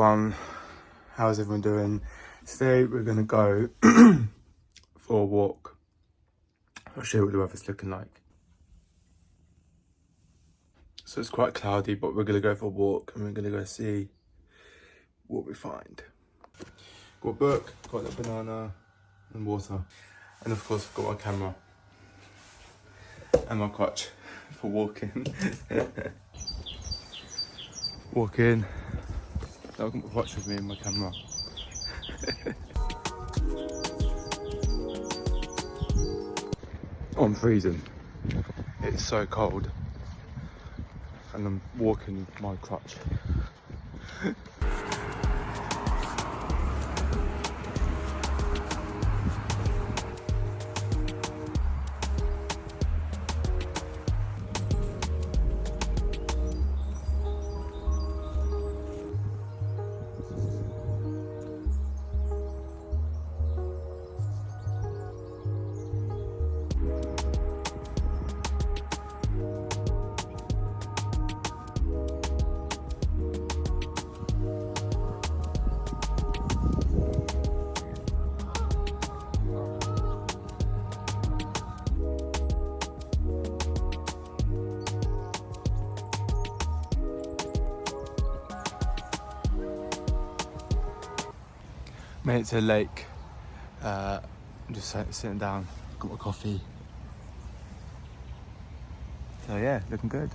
everyone, how's everyone doing? Today we're gonna go for a walk. I'll show you what the weather's looking like. So it's quite cloudy, but we're gonna go for a walk and we're gonna go see what we find. Got a book, got a banana and water, and of course I've got my camera and my crutch for walking. Walking. I've got my crutch with me and my camera. Oh, I'm freezing. It's so cold. And I'm walking with my crutch. Made it to the lake. I'm just sitting down, got my coffee. So yeah, looking good.